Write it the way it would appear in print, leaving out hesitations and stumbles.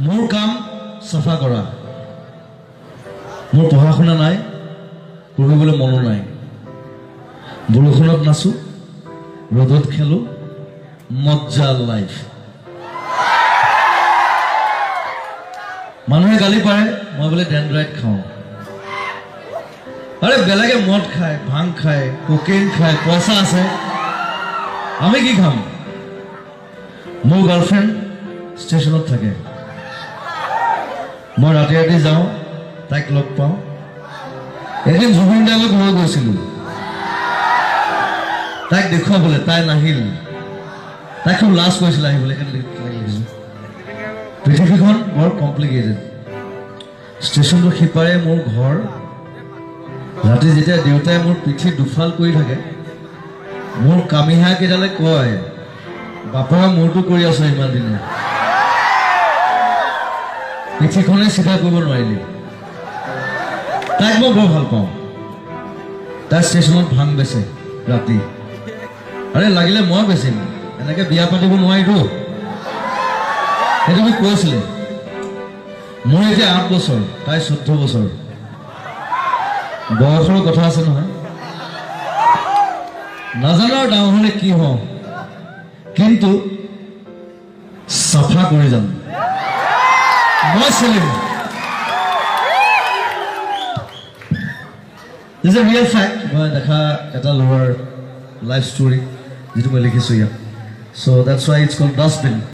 মোৰ কাম চাফা কৰা মোৰ পঢ়া শুনা নাই পঢ়িবলৈ মনো নাই বৰষুণত নাচো ৰ'দত খেলো মজ্জা লাইফ মানুহে গালি পাৰে মই বোলে ডেন্ড্ৰাইট খাওঁ আরে বেলেগে মদ খায় ভাং খায় কোকেইন খায় পয়সা আছে আমি কি খাম মোৰ গাৰ্লফ্ৰেন্ড স্টেশনত থাকে মই ৰাতি ৰাতি যাওঁ তাইক লগ পাওঁ এদিন জুবিন দালৈ ঘৰ গৈছিলোঁ তাইক দেখুৱাবলৈ তাই নাহিল তাই খুব লাজ কৰিছিল আহিবলৈ পৃথিৱীখন বৰ কমপ্লিকেটেড ষ্টেচনটোৰ সিপাৰে মোৰ ঘৰ ৰাতি যেতিয়া দেউতাই মোৰ পিঠি দুফাল কৰি থাকে মোৰ কামিহা কেইডালে কয় বাপা মোৰটো কৰি আছো ইমান দিনে পিঠিখনে চিধা কৰিব নোৱাৰিলি তাইক মই বৰ ভাল পাওঁ তাই ষ্টেচনত ভাং বেচে ৰাতি আৰে লাগিলে মই বেচিম এনেকে বিয়া পাতিব নোৱাৰিতো সেইটো মোক কৈছিলে মোৰ এতিয়া 8 বছৰ তাই 14 বছৰ বয়সৰ কথা আছে নহয় নাজানো আৰু ডাঙৰ হ'লে কি হওঁ কিন্তু চাফা কৰি যাম মই Salim This is a real fact. মই দেখা এটা ল'ৰাৰ লাইফ ষ্টৰী যিটো মই লিখিছোঁ ইয়াত so that's why it's called Dustbin